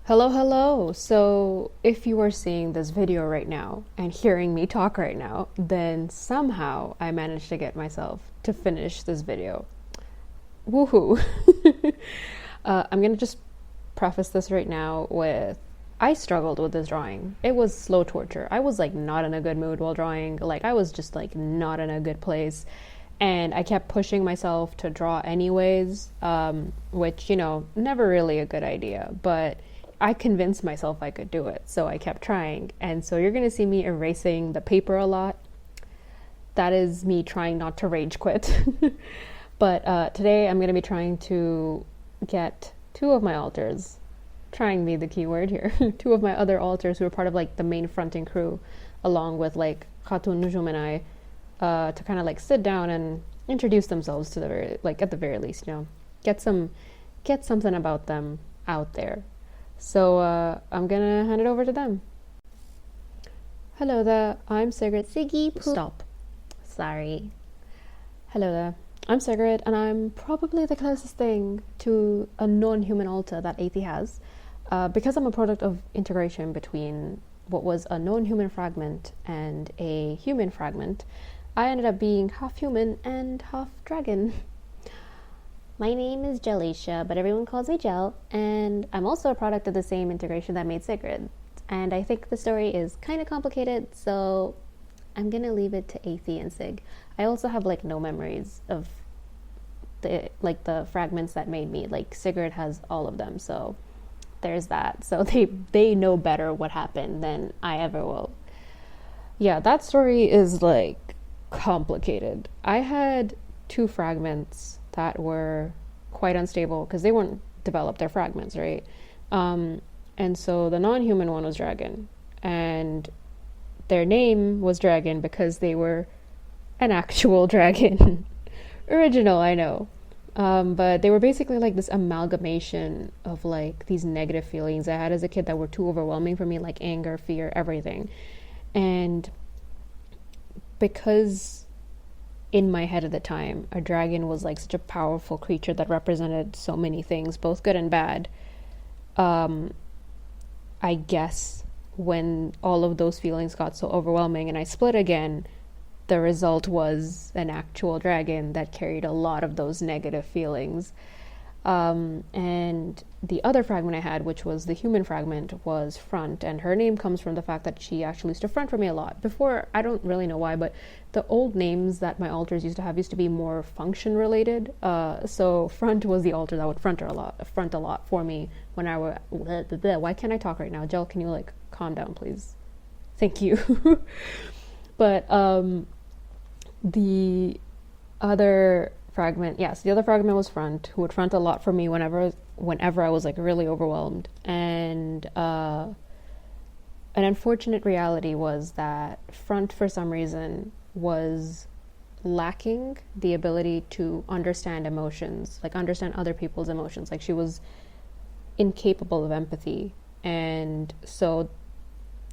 Hello, hello. So, if you are seeing this video right now and hearing me talk right now, then somehow I managed to get myself to finish this video. Woohoo! I'm gonna just preface this right now with I struggled with this drawing. It was slow torture. I was like not in a good mood while drawing. Like, I was just like not in a good place. And I kept pushing myself to draw anyways, which, never really a good idea. But I convinced myself I could do it. So I kept trying. And so you're going to see me erasing the paper a lot. That is me trying not to rage quit. But today I'm going to be trying to get two of my alters. Trying be the key word here. Two of my other alters who are part of like the main fronting crew, along with like Khatun Nujum and I, to kind of like sit down and introduce themselves to the very, like at the very least, get something about them out there. So I'm gonna hand it over to them. Hello there, I'm Sigrid. Stop. Sorry. Hello there. I'm Sigrid, and I'm probably the closest thing to a non-human alter that Athey has, because I'm a product of integration between what was a non-human fragment and a human fragment. I ended up being half human and half dragon. My name is Jalisha, but everyone calls me Jel, and I'm also a product of the same integration that made Sigrid. And I think the story is kind of complicated, so I'm gonna leave it to Athey and Sig. I also have like no memories of the fragments that made me. Like Sigrid has all of them, so there's that. So they know better what happened than I ever will. Yeah, that story is like complicated. I had two fragments that were quite unstable because they weren't developed, their fragments, right? And so the non-human one was dragon, and their name was dragon because they were an actual dragon. Original, I know. But they were basically like this amalgamation of like these negative feelings I had as a kid that were too overwhelming for me, like anger, fear, everything. And because in my head at the time, a dragon was like such a powerful creature that represented so many things, both good and bad. I guess when all of those feelings got so overwhelming and I split again, the result was an actual dragon that carried a lot of those negative feelings. And the other fragment I had, which was the human fragment, was Front, and her name comes from the fact that she actually used to front for me a lot. Before, I don't really know why, but the old names that my alters used to have used to be more function related. So Front was the alter that would front a lot for me when I were. Why can't I talk right now? Jel, can you like calm down, please? Thank you. But the other fragment, yes, the other fragment was Front, who would front a lot for me whenever I was like really overwhelmed. And an unfortunate reality was that Front, for some reason, was lacking the ability to understand emotions, like understand other people's emotions. Like she was incapable of empathy. And so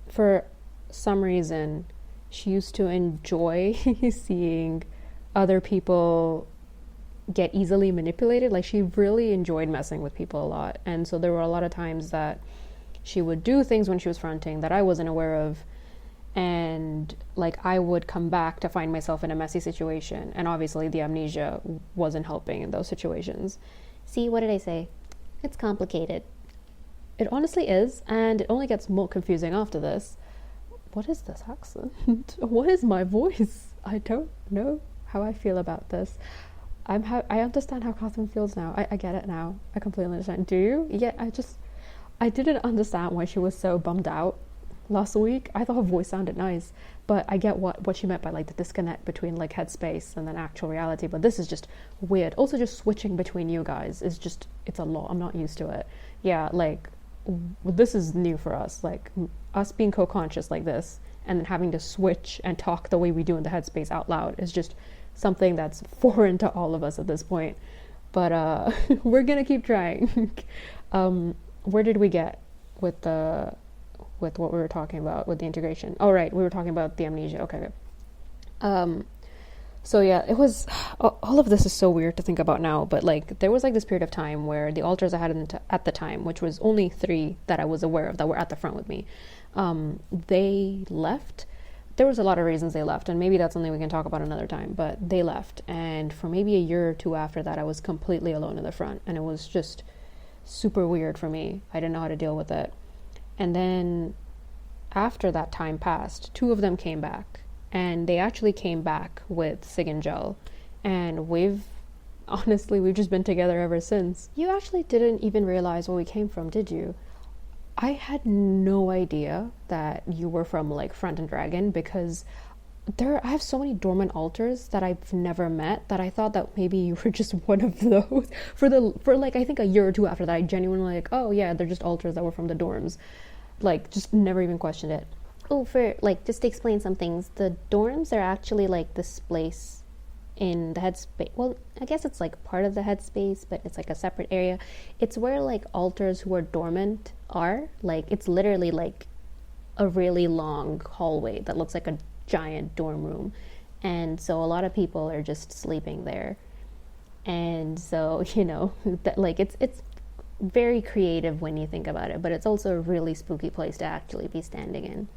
for some reason, she used to enjoy seeing other people get easily manipulated. Like she really enjoyed messing with people a lot. And so there were a lot of times that she would do things when she was fronting that I wasn't aware of. And like I would come back to find myself in a messy situation. And obviously the amnesia wasn't helping in those situations. See, what did I say? It's complicated. It honestly is. And it only gets more confusing after this. What is this accent? What is my voice? I don't know how I feel about this. I understand how Catherine feels now. I get it now. I completely understand. Do you? Yeah, I didn't understand why she was so bummed out last week. I thought her voice sounded nice, but I get what she meant by like the disconnect between like headspace and then actual reality. But this is just weird. Also, just switching between you guys is just, it's a lot. I'm not used to it. Yeah, like this is new for us. Like us being co-conscious like this and then having to switch and talk the way we do in the headspace out loud is just something that's foreign to all of us at this point. But we're gonna keep trying. Where did we get with what we were talking about with the integration? Oh right, we were talking about the amnesia. Okay. So yeah, it was all of this is so weird to think about now, but like there was like this period of time where the altars I had at the time, which was only 3 that I was aware of that were at the front with me, they left. There was a lot of reasons they left, and maybe that's something we can talk about another time, but they left, and for maybe a year or 2 after that I was completely alone in the front, and it was just super weird for me. I didn't know how to deal with it. And then after that time passed, 2 of them came back, and they actually came back with Sig and Gel, and we've just been together ever since. You actually didn't even realize where we came from, did you? I had no idea that you were from like Front and Dragon, because I have so many dormant altars that I've never met that I thought that maybe you were just one of those. For like I think a year or 2 after that, I genuinely like, oh yeah, they're just altars that were from the dorms. Like, just never even questioned it. Oh, for like, just to explain some things, the dorms are actually like this place in the headspace. Well, I guess it's like part of the headspace, but it's like a separate area. It's where like altars who are dormant are. Like, it's literally like a really long hallway that looks like a giant dorm room. And so a lot of people are just sleeping there. And so, that like it's very creative when you think about it, but it's also a really spooky place to actually be standing in.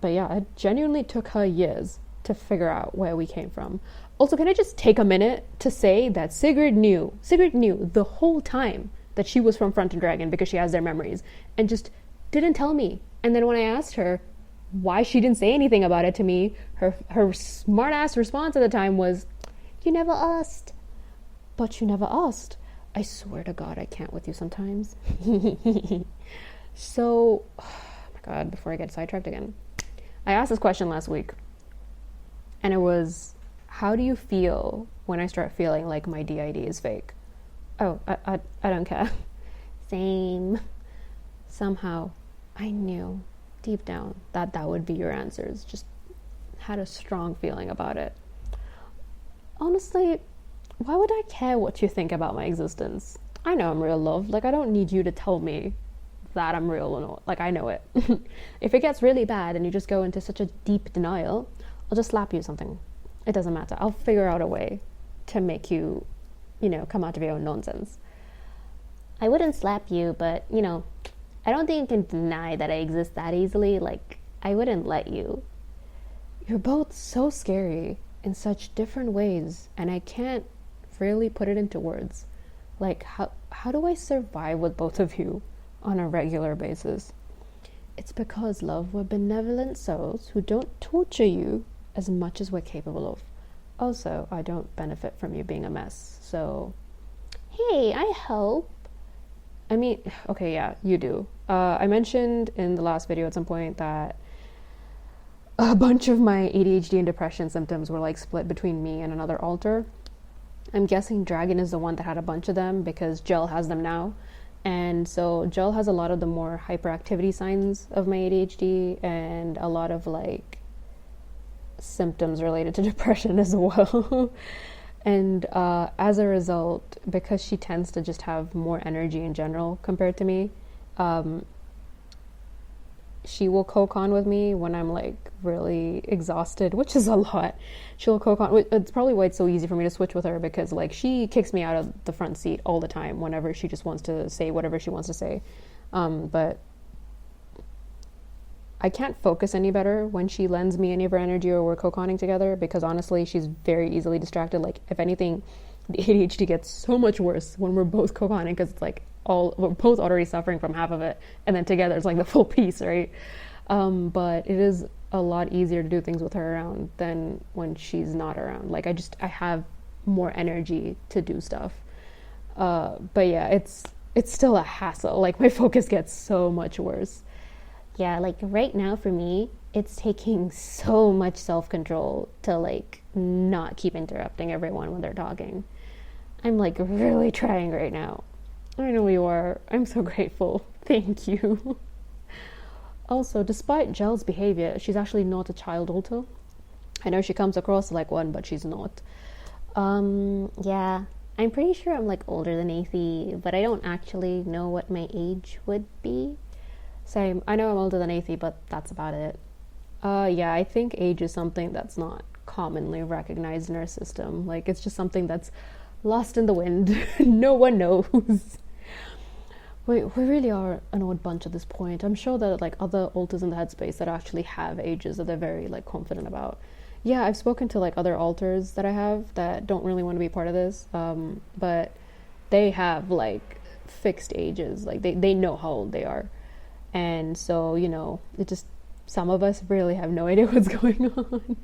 But yeah, it genuinely took her years to figure out where we came from. Also, can I just take a minute to say that Sigrid knew the whole time that she was from Front and Dragon because she has their memories, and just didn't tell me. And then when I asked her why she didn't say anything about it to me, her smart ass response at the time was, "You never asked." "But you never asked. I swear to God, I can't with you sometimes." So, oh my God, before I get sidetracked again, I asked this question last week, and it was, how do you feel when I start feeling like my DID is fake? Oh, I don't care. Same. Somehow, I knew deep down that would be your answers. Just had a strong feeling about it. Honestly, why would I care what you think about my existence? I know I'm real, love. Like, I don't need you to tell me that I'm real or not. Like, I know it. If it gets really bad and you just go into such a deep denial, I'll just slap you or something. It doesn't matter. I'll figure out a way to make you, come out of your own nonsense. I wouldn't slap you, but, I don't think you can deny that I exist that easily. Like, I wouldn't let you. You're both so scary in such different ways, and I can't really put it into words. Like, how do I survive with both of you on a regular basis? It's because, love, we're benevolent souls who don't torture you as much as we're capable of. Also, I don't benefit from you being a mess, so... Hey, I hope. I mean, okay, yeah, you do. I mentioned in the last video at some point that a bunch of my ADHD and depression symptoms were like split between me and another altar. I'm guessing Dragon is the one that had a bunch of them because Gel has them now. And so Gel has a lot of the more hyperactivity signs of my ADHD and a lot of like symptoms related to depression as well. And as a result, because she tends to just have more energy in general compared to me, she will co-con with me when I'm like really exhausted, which is a lot. She'll co-con. It's probably why it's so easy for me to switch with her, because like she kicks me out of the front seat all the time whenever she just wants to say whatever she wants to say. But I can't focus any better when she lends me any of her energy or we're co-conning together, because honestly, she's very easily distracted. Like, if anything, the ADHD gets so much worse when we're both co-conning, because it's like we're both already suffering from half of it, and then together it's like the full piece, right? But it is a lot easier to do things with her around than when she's not around. Like, I have more energy to do stuff. But yeah, it's still a hassle. Like, my focus gets so much worse. Yeah, like right now for me, it's taking so much self-control to like not keep interrupting everyone when they're talking. I'm like really trying right now. I know you are. I'm so grateful. Thank you. Also, despite Gel's behavior, she's actually not a child altar. I know she comes across like one, but she's not. Yeah, I'm pretty sure I'm like older than Athie, but I don't actually know what my age would be. Same. I know I'm older than Athie, but that's about it. Yeah, I think age is something that's not commonly recognized in our system. Like, it's just something that's lost in the wind. No one knows. We really are an odd bunch at this point. I'm sure that like other alters in the headspace that actually have ages that they're very like confident about. Yeah, I've spoken to like other alters that I have that don't really want to be part of this, but they have like fixed ages. Like they know how old they are, and so it just, some of us really have no idea what's going on.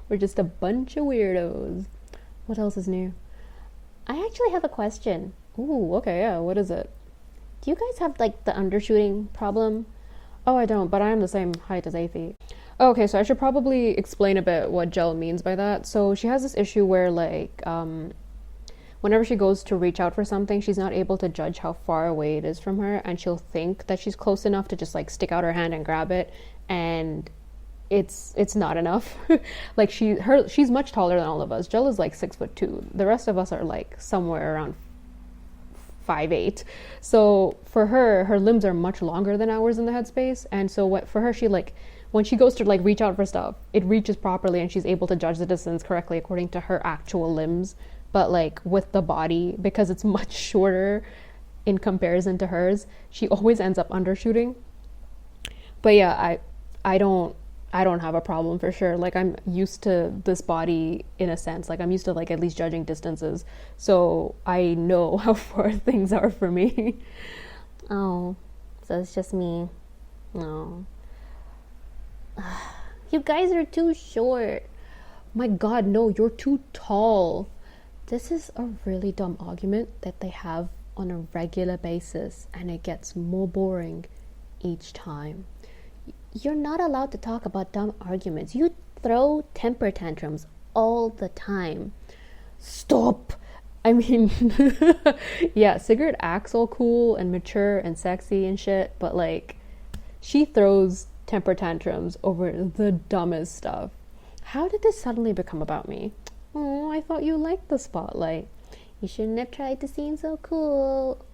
We're just a bunch of weirdos. What else is new? I actually have a question. Ooh, okay, yeah. What is it? Do you guys have like the undershooting problem? Oh, I don't, but I am the same height as Athie. Okay, so I should probably explain a bit what Jell means by that. So she has this issue where like whenever she goes to reach out for something, she's not able to judge how far away it is from her, and she'll think that she's close enough to just like stick out her hand and grab it, and it's not enough. Like she's much taller than all of us. Jell is like 6'2". The rest of us are like somewhere around 5'8". So for her limbs are much longer than ours in the headspace, and so for her, she like, when she goes to like reach out for stuff, it reaches properly and she's able to judge the distance correctly according to her actual limbs. But like with the body, because it's much shorter in comparison to hers, she always ends up undershooting. But yeah, I don't have a problem for sure. Like, I'm used to this body in a sense. Like, I'm used to like at least judging distances, so I know how far things are for me. Oh, so it's just me. No. You guys are too short. My God, no, you're too tall. This is a really dumb argument that they have on a regular basis, and it gets more boring each time. You're not allowed to talk about dumb arguments. You throw temper tantrums all the time. Stop! I mean, yeah, Sigrid acts all cool and mature and sexy and shit, but like, she throws temper tantrums over the dumbest stuff. How did this suddenly become about me? Oh, I thought you liked the spotlight. You shouldn't have tried to seem so cool.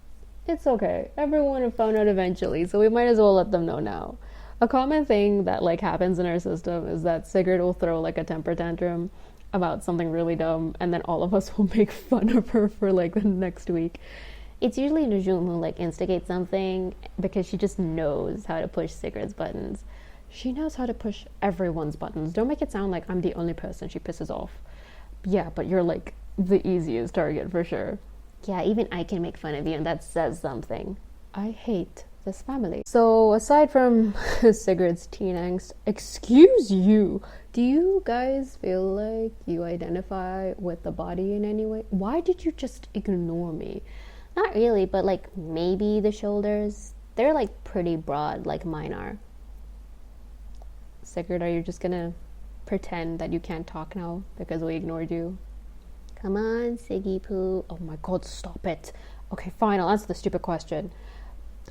It's okay. Everyone have found out eventually, so we might as well let them know now. A common thing that like happens in our system is that Sigrid will throw like a temper tantrum about something really dumb, and then all of us will make fun of her for like the next week. It's usually Najum who like instigates something because she just knows how to push Sigrid's buttons. She knows how to push everyone's buttons. Don't make it sound like I'm the only person she pisses off. Yeah, but you're like the easiest target for sure. Yeah, even I can make fun of you, and that says something. I hate this family. So aside from Sigrid's teen angst, excuse you, do you guys feel like you identify with the body in any way? Why did you just ignore me? Not really, but like maybe the shoulders. They're like pretty broad like mine are. Sigrid, are you just gonna pretend that you can't talk now because we ignored you? Come on, Siggy Poo. Oh my God, stop it. Okay, fine, I'll answer the stupid question.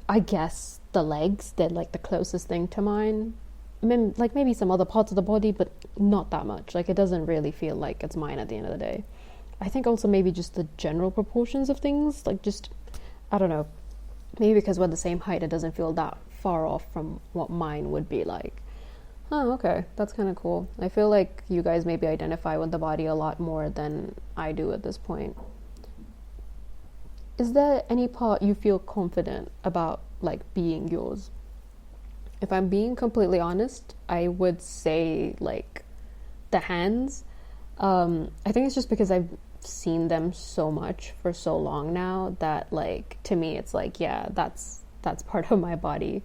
I guess the legs, they're like the closest thing to mine. Like maybe some other parts of the body, but not that much. Like, it doesn't really feel like it's mine at the end of the day. I think also maybe just the general proportions of things, like just, I don't know, maybe because we're the same height, it doesn't feel that far off from what mine would be like. Oh, okay, that's kind of cool. I feel like you guys maybe identify with the body a lot more than I do at this point. Is there any part you feel confident about, like, being yours? If I'm being completely honest, I would say, like, the hands. I think it's just because I've seen them so much for so long now that, like, to me it's like, yeah, that's part of my body.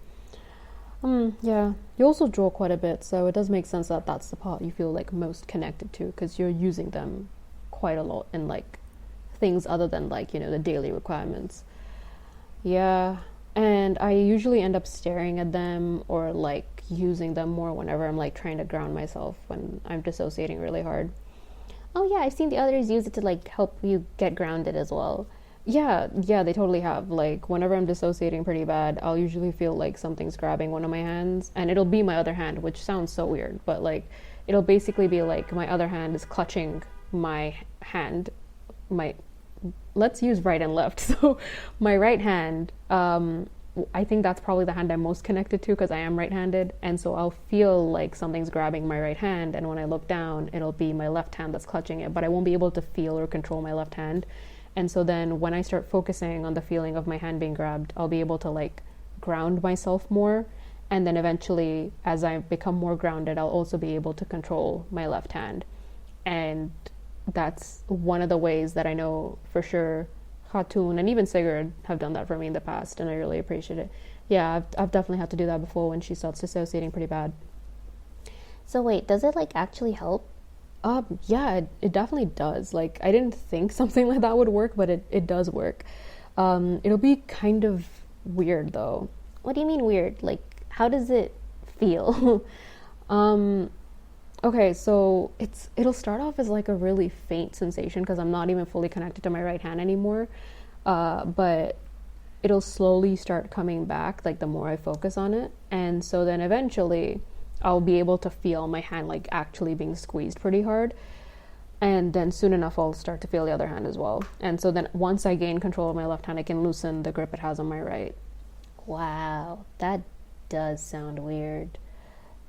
Yeah, you also draw quite a bit, so it does make sense that that's the part you feel like most connected to, because you're using them quite a lot in like things other than like, you know, the daily requirements. Yeah, and I usually end up staring at them or like using them more whenever I'm like trying to ground myself when I'm dissociating really hard. Oh yeah, I've seen the others use it to like help you get grounded as well. Yeah, they totally have. Like, whenever I'm dissociating pretty bad, I'll usually feel like something's grabbing one of my hands, and it'll be my other hand, which sounds so weird, but like, it'll basically be like my other hand is clutching my hand. Let's use right and left. So my right hand I think that's probably the hand I'm most connected to because I am right-handed, and so I'll feel like something's grabbing my right hand, and when I look down, it'll be my left hand that's clutching it, but I won't be able to feel or control my left hand. And so then when I start focusing on the feeling of my hand being grabbed, I'll be able to like ground myself more, and then eventually as I become more grounded, I'll also be able to control my left hand. And that's one of the ways that I know for sure Khatun and even Sigurd have done that for me in the past, and I really appreciate it. Yeah, I've definitely had to do that before when she starts dissociating pretty bad. So wait, does it like actually help? Yeah, it definitely does. Like, I didn't think something like that would work, but it does work. It'll be kind of weird though. What do you mean weird? Like, how does it feel? Okay, so it'll start off as like a really faint sensation because I'm not even fully connected to my right hand anymore. But it'll slowly start coming back like the more I focus on it. And so then eventually I'll be able to feel my hand like actually being squeezed pretty hard. And then soon enough I'll start to feel the other hand as well. And so then once I gain control of my left hand, I can loosen the grip it has on my right. Wow, that does sound weird.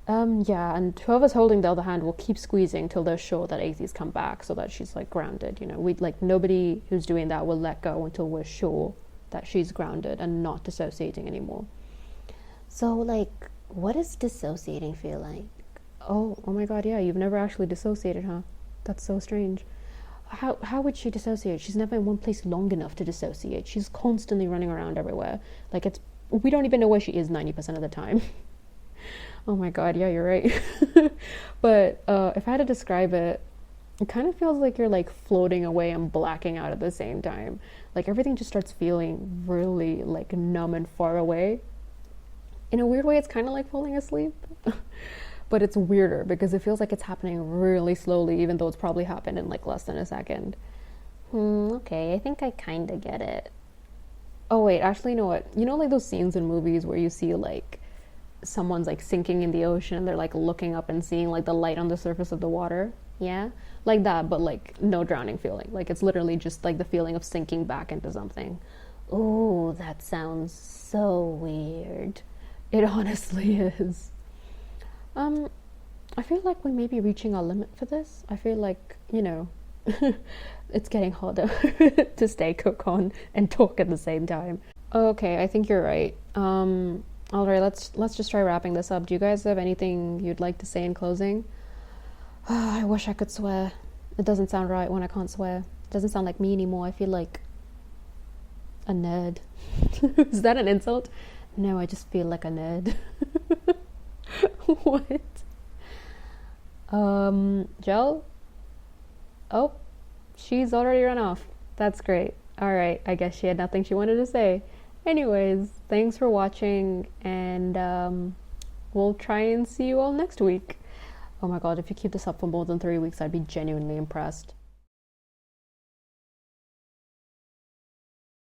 Yeah, and whoever's holding the other hand will keep squeezing till they're sure that AC's come back so that she's like grounded. You know, we like nobody who's doing that will let go until we're sure that she's grounded and not dissociating anymore. So, like, what does dissociating feel like? Oh my God, yeah, you've never actually dissociated, huh? That's so strange. How would she dissociate? She's never in one place long enough to dissociate. She's constantly running around everywhere. Like we don't even know where she is 90% of the time. Oh my God, yeah, you're right. But if I had to describe it, it kind of feels like you're like floating away and blacking out at the same time. Like everything just starts feeling really like numb and far away. In a weird way, it's kind of like falling asleep. But it's weirder because it feels like it's happening really slowly, even though it's probably happened in like less than a second. Okay, I think I kind of get it. Oh wait, actually, you know what? You know like those scenes in movies where you see like someone's like sinking in the ocean and they're like looking up and seeing like the light on the surface of the water? Yeah? Like that, but like no drowning feeling. Like it's literally just like the feeling of sinking back into something. Ooh, that sounds so weird. It honestly is. I feel like we may be reaching our limit for this. I feel like, you know, it's getting harder to stay cook on and talk at the same time. Okay, I think you're right. All right, let's just try wrapping this up. Do you guys have anything you'd like to say in closing? I wish I could swear. It doesn't sound right when I can't swear. It doesn't sound like me anymore. I feel like a nerd. Is that an insult? No, I just feel like a nerd. What? Joe? Oh, she's already run off. That's great. All right, I guess she had nothing she wanted to say. Anyways, thanks for watching, and we'll try and see you all next week. Oh my God, if you keep this up for more than 3 weeks, I'd be genuinely impressed.